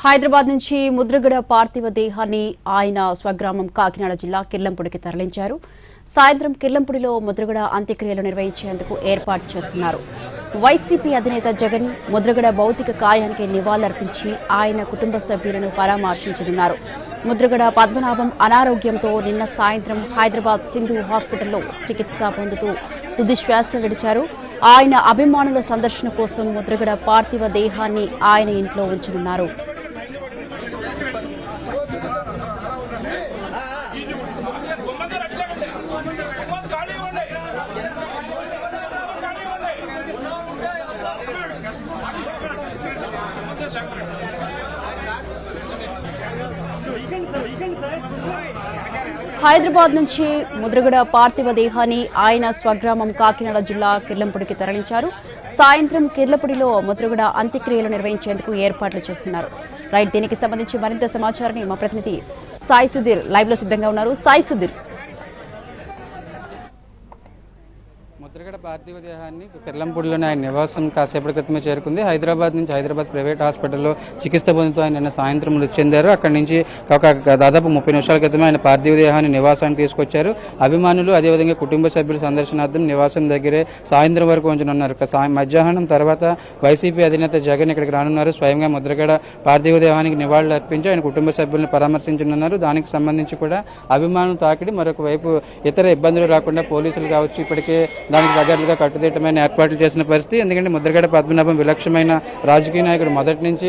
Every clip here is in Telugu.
హైదరాబాద్ నుంచి ముద్రగడ పార్థివ దేహాన్ని ఆయన స్వగ్రామం కాకినాడ జిల్లా కిర్లంపూడికి తరలించారు. సాయంత్రం కిర్లంపూడిలో ముద్రగడ అంత్యక్రియలు నిర్వహించేందుకు ఏర్పాటు చేస్తున్నారు. వైసీపీ అధినేత జగన్ ముద్రగడ భౌతిక కాయానికి నివాళులర్పించి ఆయన కుటుంబ సభ్యులను పరామర్శించనున్నారు. ముద్రగడ పద్మనాభం అనారోగ్యంతో నిన్న సాయంత్రం హైదరాబాద్ సింధు హాస్పిటల్లో చికిత్స పొందుతూ తుది శ్వాస విడిచారు. ఆయన అభిమానుల సందర్శన కోసం ముద్రగడ పార్థివ దేహాన్ని ఆయన ఇంట్లో ఉంచనున్నారు. హైదరాబాద్ నుంచి ముద్రగడ పార్థివ దేహాన్ని ఆయన స్వగ్రామం కాకినాడ జిల్లా కిర్లంపూడికి తరలించారు. సాయంత్రం కిర్లంపూడిలో ముద్రగడ అంత్యక్రియలు నిర్వహించేందుకు ఏర్పాట్లు చేస్తున్నారు. రైట్, దీనికి సంబంధించి మరింత సమాచారాన్ని మా ప్రతినిధి సాయి సుధీర్ లైవ్ లో సిద్ధంగా ఉన్నారు. సాయి సుధీర్, ముద్రగడ పార్థివ దేహాన్ని కిర్లంపూడిలోని ఆయన నివాసం కాసేపటి క్రితమే చేరుకుంది. హైదరాబాద్ నుంచి హైదరాబాద్ ప్రైవేట్ హాస్పిటల్లో చికిత్స పొందుతూ ఆయన నిన్న సాయంత్రం మృతి చెందారు. అక్కడి నుంచి దాదాపు 30 నిమిషాల క్రితమే ఆయన పార్థివ దేహాన్ని నివాసానికి తీసుకొచ్చారు. అభిమానులు అదేవిధంగా కుటుంబ సభ్యుల సందర్శనార్థం నివాసం దగ్గరే సాయంత్రం వరకు ఉంచనున్నారు. మధ్యాహ్నం తర్వాత వైసీపీ అధినేత జగన్ ఇక్కడికి రానున్నారు. స్వయంగా ముద్రగడ పార్థివ దేహానికి నివాళులు అర్పించి ఆయన కుటుంబ సభ్యులను పరామర్శించనున్నారు. దానికి సంబంధించి కూడా అభిమానులు తాకిడి మరొక వైపు ఇతర ఇబ్బందులు రాకుండా పోలీసులు కావచ్చు ఇప్పటికే దానికి తగ్గట్లుగా కట్టుదిట్టమైన ఏర్పాట్లు చేసిన పరిస్థితి. ఎందుకంటే ముద్రగడ పద్మనాభం విలక్షణమైన రాజకీయ నాయకుడు. మొదటి నుంచి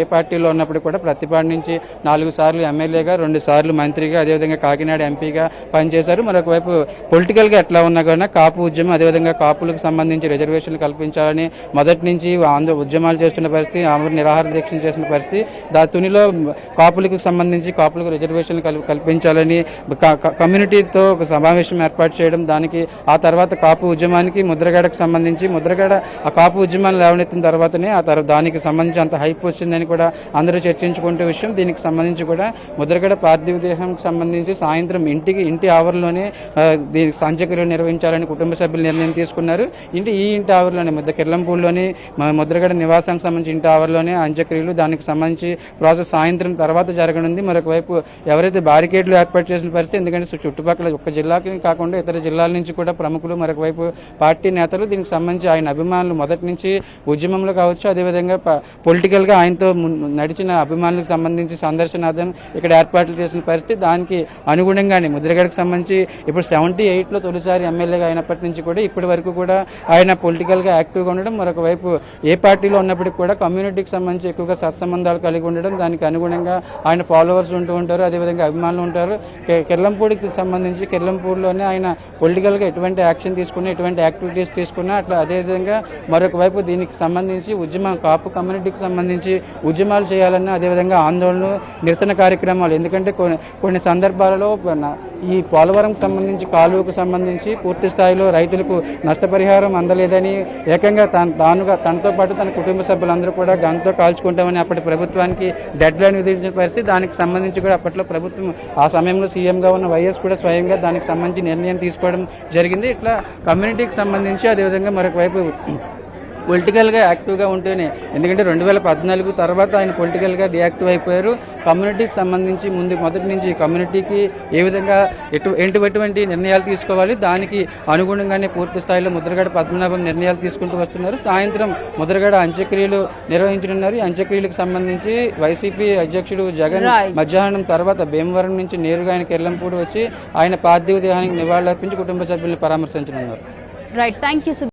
ఏ పార్టీలో ఉన్నప్పుడు కూడా ప్రతిపాటి నుంచి 4 సార్లు ఎమ్మెల్యేగా, 2 సార్లు మంత్రిగా, అదేవిధంగా కాకినాడ ఎంపీగా పనిచేశారు. మరొక వైపు పొలిటికల్గా ఎట్లా ఉన్నా కూడా కాపు ఉద్యమం, అదేవిధంగా కాపులకు సంబంధించి రిజర్వేషన్లు కల్పించాలని మొదటి నుంచి ఉద్యమాలు చేస్తున్న పరిస్థితి, ఆమె నిరాహార దీక్షలు చేసిన పరిస్థితి. తునిలో కాపులకు సంబంధించి కాపులకు రిజర్వేషన్లు కల్పించాలని కమ్యూనిటీతో ఒక సమావేశం ఏర్పాటు చేయడం, దానికి ఆ తర్వాత కాపు ఉద్యమానికి ముద్రగడకు సంబంధించి ముద్రగడ ఆ కాపు ఉద్యమాన్ని లేవనెత్తిన తర్వాతనే దానికి సంబంధించి అంత హైప్ వచ్చిందని కూడా అందరూ చర్చించుకుంటే విషయం. దీనికి సంబంధించి కూడా ముద్రగడ పార్థివ దేహానికి సంబంధించి సాయంత్రం ఇంటి ఆవరణలోనే దీనికి అంత్యక్రియలు నిర్వహించాలని కుటుంబ సభ్యులు నిర్ణయం తీసుకున్నారు. ఈ ఇంటి ఆవరణలోనే కిర్లంపూడిలోని ముద్రగడ నివాసానికి సంబంధించి ఇంటి ఆవరణలోనే అంత్యక్రియలు, దానికి సంబంధించి ప్రాసెస్ సాయంత్రం తర్వాత జరగనుంది. మరొక వైపు ఎవరైతే బారికేడ్లు ఏర్పాటు చేసిన పరిస్థితి, ఎందుకంటే చుట్టుపక్కల ఒక్క జిల్లాకి కాకుండా ఇతర జిల్లాల నుంచి కూడా ప్రముఖులు, మరొక వైపు పార్టీ నేతలు, దీనికి సంబంధించి ఆయన అభిమానులు మొదటి నుంచి ఉద్యమంలో కావచ్చు, అదేవిధంగా పొలిటికల్గా ఆయనతో నడిచిన అభిమానులకు సంబంధించి సందర్శనార్థం ఇక్కడ ఏర్పాట్లు చేసిన పరిస్థితి. దానికి అనుగుణంగానే ముద్రగడకు సంబంధించి ఇప్పుడు 78లో తొలిసారి ఎమ్మెల్యేగా అయినప్పటి నుంచి కూడా ఇప్పటి వరకు కూడా ఆయన పొలిటికల్గా యాక్టివ్గా ఉండడం, మరొక వైపు ఏ పార్టీలో ఉన్నప్పటికీ కూడా కమ్యూనిటీకి సంబంధించి ఎక్కువగా సత్సంబంధాలు కలిగి ఉండడం, దానికి అనుగుణంగా ఆయన ఫాలోవర్స్ ఉంటూ ఉంటారు, అదేవిధంగా అభిమానులు ఉంటారు. కిర్లంపూడికి సంబంధించి కిర్లంపూడిలోనే ఆయన పొలిటికల్గా ఎటువంటి యాక్షన్ తీసుకున్నా, ఎటువంటి యాక్టివిటీస్ తీసుకున్నా అట్లా అదేవిధంగా మరొక వైపు దీనికి సంబంధించి ఉద్యమం కాపు కమ్యూనిటీకి సంబంధించి ఉద్యమాలు చేయాలన్నా, అదేవిధంగా ఆందోళనలు, నిరసన కార్యక్రమాలు. ఎందుకంటే కొన్ని సందర్భాలలో ఈ పోలవరంకి సంబంధించి కాలువకు సంబంధించి పూర్తి స్థాయిలో రైతులకు నష్టపరిహారం అందలేదని ఏకంగా తనతో పాటు తన కుటుంబ సభ్యులందరూ కూడా గన్తో కాల్చుకుంటామని అప్పటి ప్రభుత్వానికి డెడ్ లైన్ విధించిన పరిస్థితి. దానికి సంబంధించి కూడా అప్పట్లో ప్రభుత్వం ఆ సమయంలో సీఎంగా ఉన్న వైఎస్ కూడా స్వయంగా దానికి సంబంధించి నిర్ణయం తీసుకోవడం జరిగింది. ఇట్లా కమ్యూనిటీకి సంబంధించి అదేవిధంగా మరొక వైపు పొలిటికల్గా యాక్టివ్గా ఉంటేనే, ఎందుకంటే 2014 తర్వాత ఆయన పొలిటికల్గా డియాక్టివ్ అయిపోయారు. కమ్యూనిటీకి సంబంధించి మొదటి నుంచి కమ్యూనిటీకి ఏ విధంగా ఎటువంటి నిర్ణయాలు తీసుకోవాలి, దానికి అనుగుణంగానే పూర్తి స్థాయిలో ముద్రగడ పద్మనాభం నిర్ణయాలు తీసుకుంటూ వస్తున్నారు. సాయంత్రం ముద్రగడ అంత్యక్రియలు నిర్వహించనున్నారు. ఈ అంత్యక్రియలకు సంబంధించి వైసీపీ అధ్యక్షుడు జగన్ మధ్యాహ్నం తర్వాత భీమవరం నుంచి నేరుగా ఆయన కిర్లంపూడి వచ్చి ఆయన పార్థివ దేహానికి నివాళులర్పించి కుటుంబ సభ్యులను పరామర్శించనున్నారు. Right, thank you.